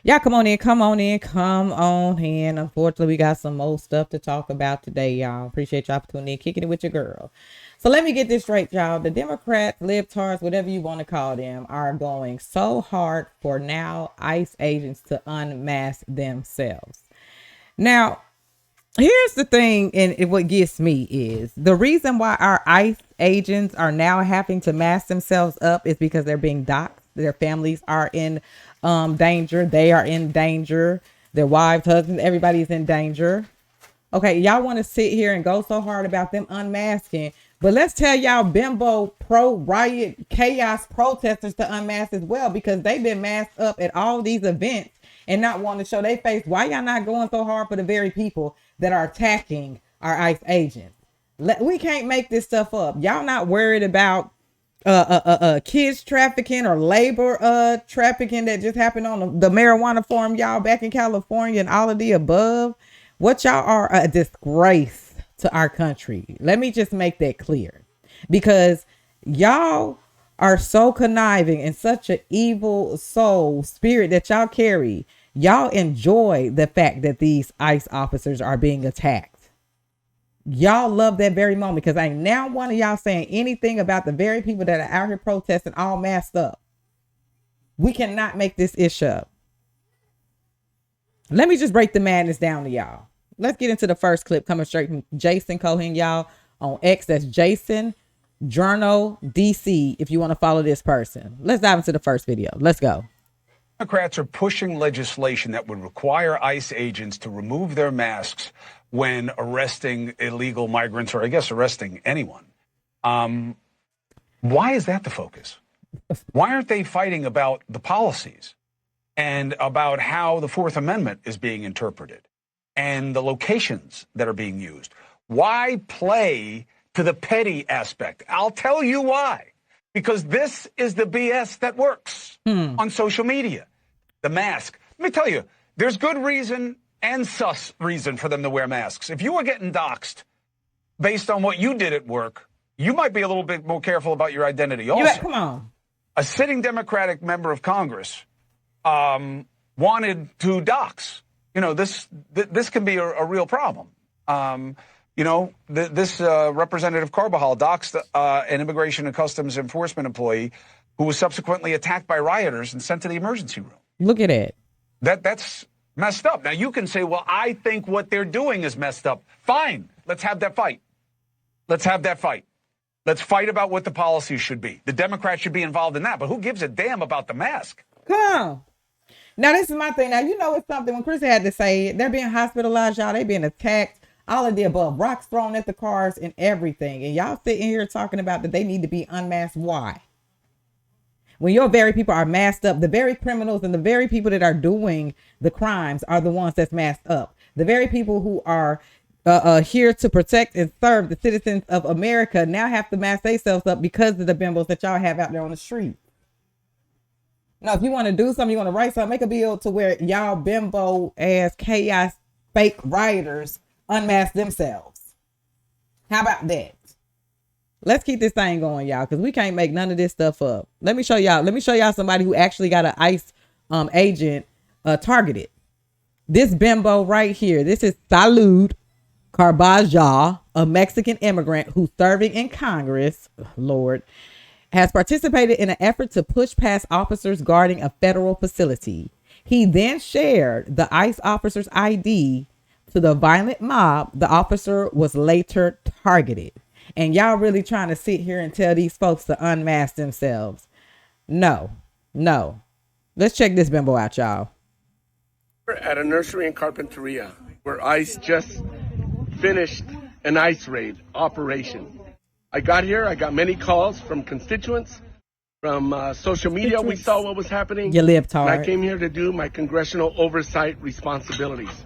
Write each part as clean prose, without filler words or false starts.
Y'all come on in, come on in, come on in. Unfortunately, we got some more stuff to talk about today, y'all. Appreciate y'all for tuning in, kicking it with your girl. So let me get this straight, y'all. The Democrats, libtards, whatever you want to call them, are going so hard for now ICE agents to unmask themselves. Now, here's the thing, and what gets me is the reason why our ICE agents are now having to mask themselves up is because they're being doxxed. Their families are in danger. They are in danger. Their wives, husbands, everybody's in danger. Okay, y'all want to sit here and go so hard about them unmasking, but let's tell y'all bimbo pro-riot chaos protesters to unmask as well, because they've been masked up at all these events and not wanting to show their face. Why y'all not going so hard for the very people that are attacking our ICE agents? We can't make this stuff up. Y'all not worried about kids trafficking or labor trafficking that just happened on the marijuana farm, y'all, back in California, and all of the above. What y'all are a disgrace to our country. Let me just make that clear, because y'all are so conniving and such an evil soul spirit that y'all carry. Y'all enjoy the fact that these ICE officers are being attacked. Y'all love that very moment, because ain't now one of y'all saying anything about the very people that are out here protesting all masked up. We cannot make this issue up. Let me just break the madness down to y'all. Let's get into the first clip coming straight from Jason Cohen, y'all, on X. That's Jason Journal DC if you want to follow this person. Let's dive into the first video. Let's go. Democrats are pushing legislation that would require ICE agents to remove their masks when arresting illegal migrants, or I guess arresting anyone. Why is that the focus? Why aren't they fighting about the policies and about how the Fourth Amendment is being interpreted and the locations that are being used? Why play to the petty aspect? I'll tell you why. Because this is the BS that works on social media. The mask. Let me tell you, there's good reason and sus reason for them to wear masks. If you were getting doxxed based on what you did at work, you might be a little bit more careful about your identity also. Come on. A sitting Democratic member of Congress wanted to dox. You know, this can be a real problem. This Representative Carbajal doxed an Immigration and Customs Enforcement employee who was subsequently attacked by rioters and sent to the emergency room. Look at it. That's messed up. Now, you can say, well, I think what they're doing is messed up. Fine. Let's have that fight. Let's have that fight. Let's fight about what the policies should be. The Democrats should be involved in that. But who gives a damn about the mask? Come on. Now, this is my thing. Now, you know, it's something when Chris had to say it. They're being hospitalized, y'all. They're being attacked. All of the above. Rocks thrown at the cars and everything. And y'all sitting here talking about that they need to be unmasked. Why? When your very people are masked up, the very criminals and the very people that are doing the crimes are the ones that's masked up. The very people who are here to protect and serve the citizens of America now have to mask themselves up because of the bimbos that y'all have out there on the street. Now, if you want to do something, you want to write something, make a bill to where y'all bimbo ass chaos fake rioters unmask themselves. How about that? Let's keep this thing going, y'all, because we can't make none of this stuff up. Let me show y'all somebody who actually got an ICE agent targeted. This bimbo right here. This is Salud Carbajal, a Mexican immigrant who's serving in Congress, Lord, has participated in an effort to push past officers guarding a federal facility. He then shared the ICE officer's ID to the violent mob. The officer was later targeted. And y'all really trying to sit here and tell these folks to unmask themselves? No. Let's check this bimbo out, y'all. At a nursery in Carpinteria, where ICE just finished an ICE raid operation. I got here, I got many calls from constituents, from social media. We saw what was happening. You libtard. I came here to do my congressional oversight responsibilities.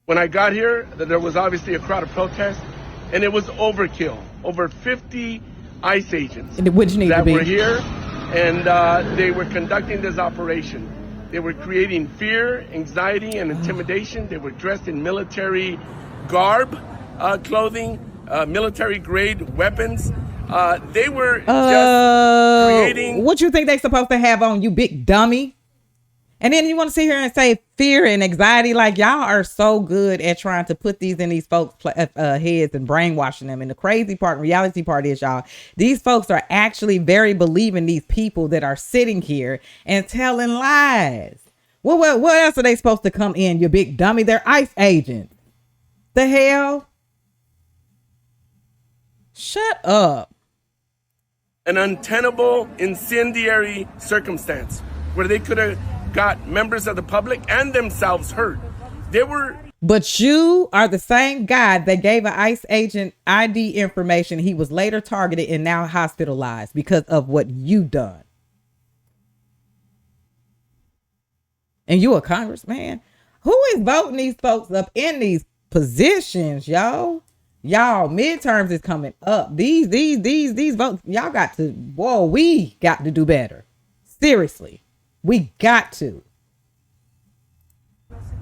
When I got here, there was obviously a crowd of protest, and it was overkill. Over 50 ICE agents that were here, and they were conducting this operation. They were creating fear, anxiety, and intimidation. They were dressed in military garb, clothing, military-grade weapons. They were just creating... What you think they supposed to have on, you big dummy? And then you want to sit here and say fear and anxiety. Like, y'all are so good at trying to put these in these folks' heads and brainwashing them. And the crazy part, reality part is, y'all, these folks are actually very believing these people that are sitting here and telling lies. What else are they supposed to come in, you big dummy? They're ICE agents. The hell? Shut up. An untenable, incendiary circumstance where they could have got members of the public and themselves hurt. But you are the same guy that gave an ICE agent ID information. He was later targeted and now hospitalized because of what you done. And you a congressman? Who is voting these folks up in these positions, y'all? Y'all, midterms is coming up. These votes, y'all got to, we got to do better. Seriously. We got to.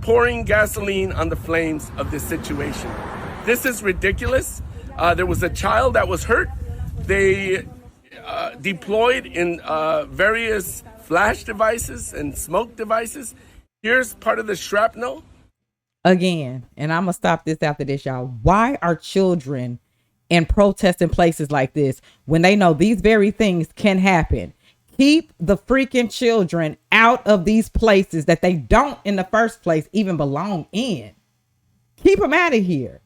Pouring gasoline on the flames of this situation. This is ridiculous. There was a child that was hurt. They deployed in various flash devices and smoke devices. Here's part of the shrapnel. Again, and I'm going to stop this after this, y'all. Why are children in protesting places like this when they know these very things can happen? Keep the freaking children out of these places that they don't in the first place even belong in. Keep them out of here.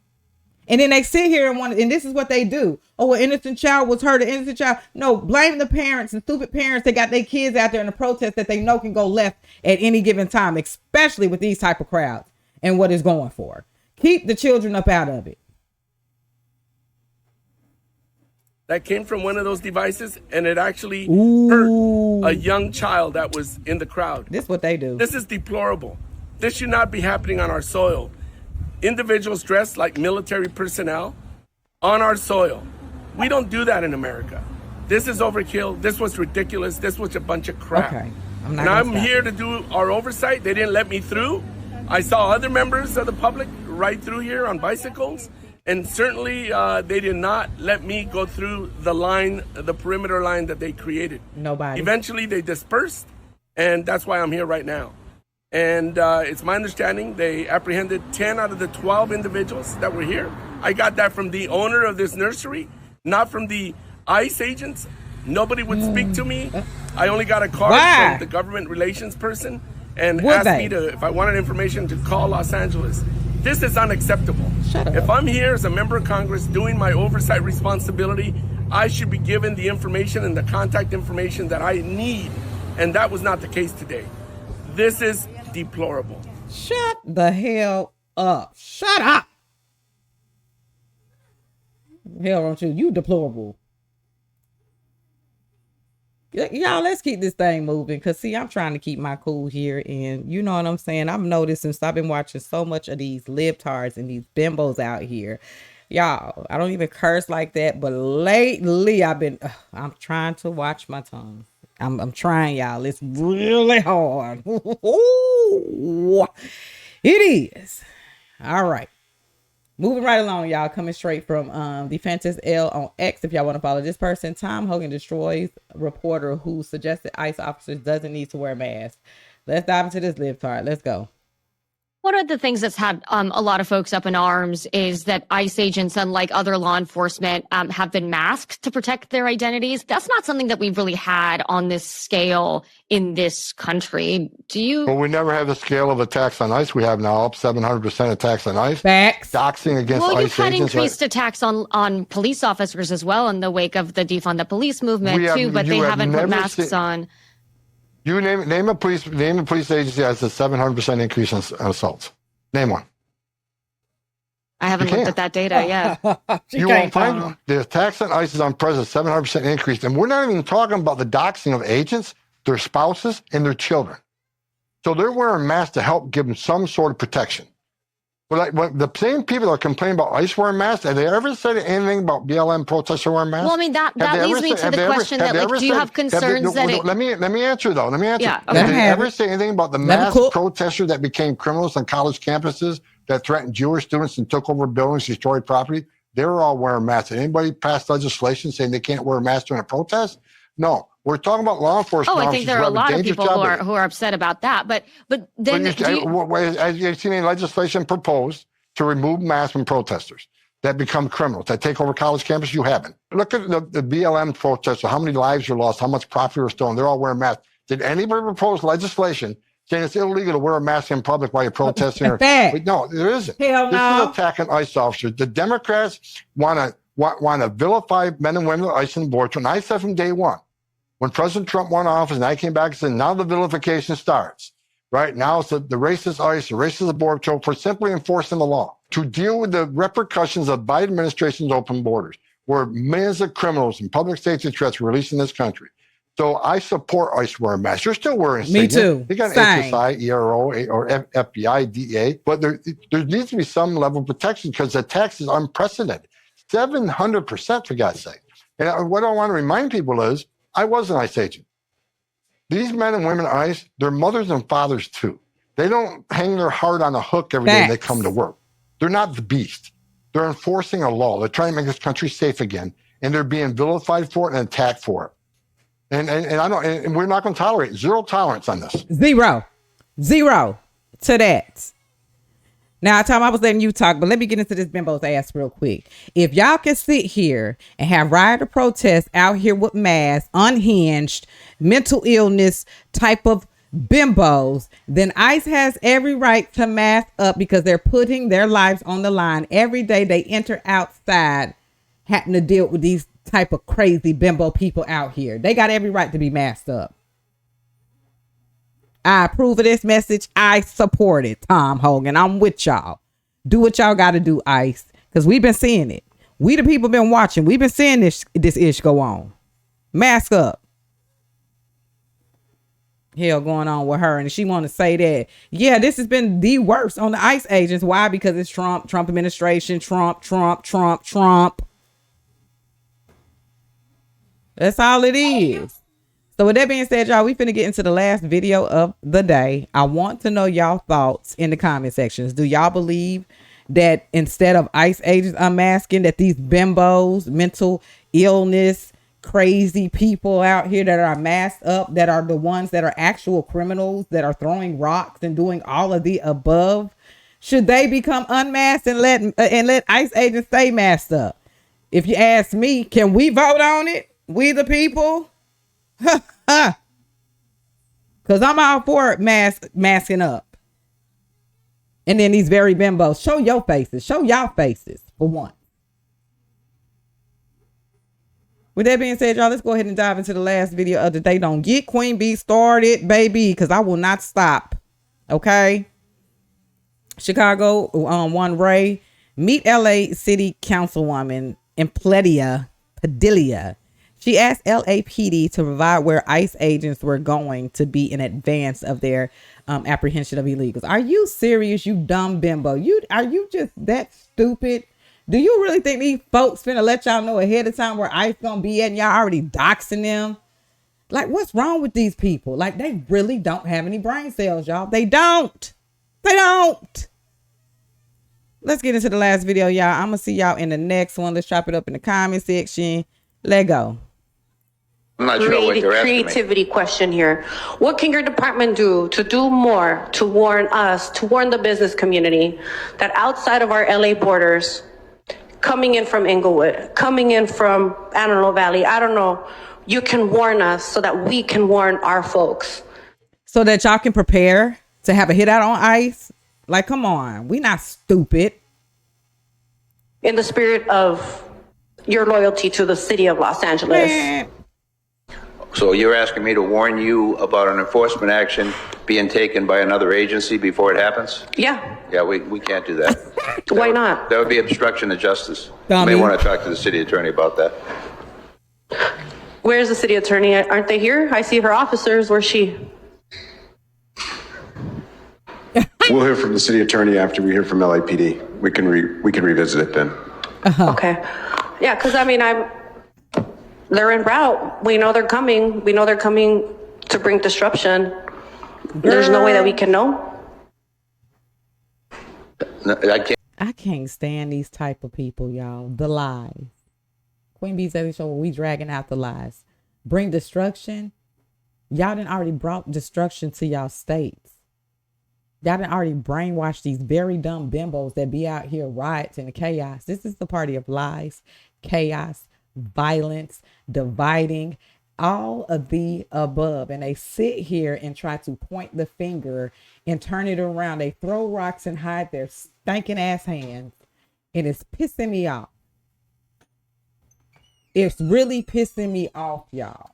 And then they sit here and this is what they do. Oh, an innocent child was hurt, an innocent child. No, blame the parents and stupid parents that got their kids out there in a protest that they know can go left at any given time, especially with these type of crowds and what it's going for. Keep the children up out of it. That came from one of those devices, and it actually hurt a young child that was in the crowd. This is what they do. This is deplorable. This should not be happening on our soil. Individuals dressed like military personnel on our soil. We don't do that in America. This is overkill. This was ridiculous. This was a bunch of crap. Okay. I'm here to do our oversight. They didn't let me through. I saw other members of the public right through here on bicycles. And certainly they did not let me go through the line, the perimeter line that they created. Nobody. Eventually they dispersed, and that's why I'm here right now. And it's my understanding they apprehended 10 out of the 12 individuals that were here. I got that from the owner of this nursery, not from the ICE agents. Nobody would speak to me. I only got a card from the government relations person and asked me to, if I wanted information, to call Los Angeles. This is unacceptable. Shut up. If I'm here as a member of Congress doing my oversight responsibility, I should be given the information and the contact information that I need. And that was not the case today. This is deplorable. Shut the hell up. Shut up. Hell don't you. You deplorable. Y'all, let's keep this thing moving. Because, see, I'm trying to keep my cool here. And you know what I'm saying? I've noticed since I've been watching so much of these libtards and these bimbos out here. Y'all, I don't even curse like that. But lately, I'm trying to watch my tongue. I'm trying, y'all. It's really hard. It is. All right. Moving right along, y'all. Coming straight from Defenses L on X. If y'all want to follow this person, Tom Hogan destroys reporter who suggested ICE officers doesn't need to wear masks. Let's dive into this libtard. Let's go. One of the things that's had a lot of folks up in arms is that ICE agents, unlike other law enforcement, have been masked to protect their identities. That's not something that we've really had on this scale in this country. Well, we never had the scale of attacks on ICE. We have now up 700% attacks on ICE. Facts. Doxing against ICE agents. Well, you've had increased attacks on police officers as well in the wake of the defund the police movement too, but they haven't put masks on. You name a police agency that has a 700% increase on assaults. Name one. I haven't looked at that data yet. You won't find one. The attacks on ICE is unprecedented, 700% increase. And we're not even talking about the doxing of agents, their spouses, and their children. So they're wearing masks to help give them some sort of protection. But like the same people that are complaining about ICE wearing masks, have they ever said anything about BLM protesters wearing masks? Well, I mean, that leads me to the question that, like, do you have concerns that it... Let me answer, though. Let me answer. Yeah, okay. Did they ever say anything about the mass protesters that became criminals on college campuses that threatened Jewish students and took over buildings, destroyed property? They were all wearing masks. Did anybody pass legislation saying they can't wear a mask during a protest? No. We're talking about law enforcement. Oh, I think there are a lot of people job who are upset about that. But then have you seen any legislation proposed to remove masks from protesters that become criminals, that take over college campus? You haven't. Look at the BLM protesters, how many lives were lost, how much property was stolen. They're all wearing masks. Did anybody propose legislation saying it's illegal to wear a mask in public while you're protesting? No, there isn't. Hell no. This is attacking ICE officers. The Democrats want to vilify men and women at ICE and border. And I said from day one, when President Trump won office and I came back and said, now the vilification starts. Right now, it's the racist ICE, the racist border patrol for simply enforcing the law to deal with the repercussions of Biden administration's open borders, where millions of criminals and public safety threats were released in this country. So I support ICE wearing masks. You're still wearing Me insignia. too. You got Same. HSI, ERO, or FBI, DEA, but there needs to be some level of protection because the tax is unprecedented. 700%, for God's sake. And what I want to remind people is, I was an ICE agent. These men and women at ICE, they're mothers and fathers too. They don't hang their heart on a hook every day they come to work. They're not the beast. They're enforcing a law. They're trying to make this country safe again, and they're being vilified for it and attacked for it. And we're not going to tolerate zero tolerance on this. Zero to that. Now, Tom, I was letting you talk, but let me get into this bimbo's ass real quick. If y'all can sit here and have riot or protest out here with masks, unhinged, mental illness type of bimbos, then ICE has every right to mask up because they're putting their lives on the line every day they enter outside, having to deal with these type of crazy bimbo people out here. They got every right to be masked up. I approve of this message. I support it, Tom Hogan. I'm with y'all. Do what y'all got to do, ICE, because we've been seeing it. We the people been watching. We've been seeing this ish go on. Mask up. Hell going on with her, and she want to say that, yeah, this has been the worst on the ICE agents. Why? Because it's Trump administration, Trump. That's all it is. So with that being said, y'all, we finna get into the last video of the day. I want to know y'all thoughts in the comment sections. Do y'all believe that instead of ICE agents unmasking, that these bimbos, mental illness, crazy people out here that are masked up, that are the ones that are actual criminals, that are throwing rocks and doing all of the above, should they become unmasked and let ICE agents stay masked up? If you ask me, can we vote on it? We the people? Because I'm all for masking up. And then these very bimbos, show your faces. Show y'all faces for one. With that being said, y'all, let's go ahead and dive into the last video of the day. Don't get Queen Bee started, baby, because I will not stop. Okay? Chicago, one Ray. Meet LA City Councilwoman Padilla. She asked LAPD to provide where ICE agents were going to be in advance of their apprehension of illegals. Are you serious, you dumb bimbo? Are you just that stupid? Do you really think these folks finna let y'all know ahead of time where ICE gonna be at and y'all already doxing them? Like, what's wrong with these people? Like, they really don't have any brain cells, y'all. They don't. Let's get into the last video, y'all. I'm gonna see y'all in the next one. Let's chop it up in the comment section. Let go. I'm not sure what you're asking me. Creativity question here. What can your department do to do more to warn us, to warn the business community that outside of our LA borders, coming in from Inglewood, coming in from Antelope Valley, I don't know, you can warn us so that we can warn our folks. So that y'all can prepare to have a hit out on ICE? Like, come on. We not stupid. In the spirit of your loyalty to the city of Los Angeles. Man. So you're asking me to warn you about an enforcement action being taken by another agency before it happens? Yeah. Yeah, we can't do that. Why not? That would be obstruction of justice. Dummy. You may want to talk to the city attorney about that. Where's the city attorney? Aren't they here? I see her officers. Where's she? We'll hear from the city attorney after we hear from LAPD. We can revisit it then. Okay. Yeah, because I mean, they're en route. We know they're coming. We know they're coming to bring disruption. There's no way that we can know. No, I can't stand these type of people, y'all. The lies. Queen Bee's Daily Show, where we dragging out the lies. bring destruction, y'all done already brought destruction to y'all states. Y'all done already brainwashed these very dumb bimbos that be out here rioting and chaos. This is the party of lies, chaos, violence, dividing, all of the above. And they sit here and try to point the finger and turn it around. They throw rocks and hide their stinking ass hands. And it's pissing me off. It's really pissing me off, y'all.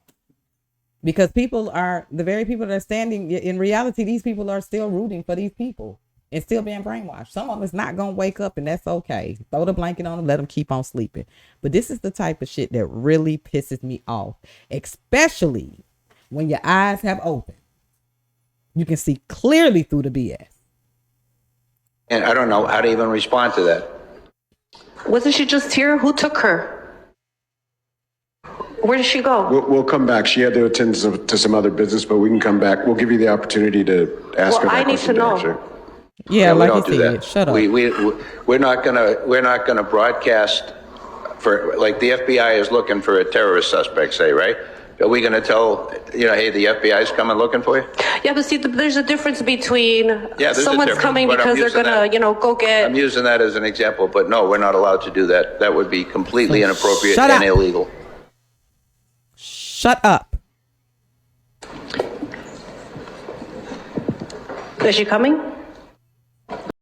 Because people are, the very people that are standing, in reality, these people are still rooting for these people and still being brainwashed. Some of them is not going to wake up, and that's okay. Throw the blanket on them, let them keep on sleeping. But this is the type of shit that really pisses me off, especially when your eyes have opened. You can see clearly through the BS. And I don't know how to even respond to that. Wasn't she just here? Who took her? Where did she go? We'll come back. She had to attend to some other business, but we can come back. We'll give you the opportunity to ask her that I need question to know. answer. Yeah, we like don't you do said, that. shut up. We're not gonna broadcast for, like, the FBI is looking for a terrorist suspect, say, right? Are we gonna tell, hey, the FBI is coming looking for you? Yeah, but see, there's a difference between there's a someone's difference, coming but I'm because they're using gonna, that- go get. I'm using that as an example, but no, we're not allowed to do that. That would be completely inappropriate shut and up. illegal. Shut up. Is she coming?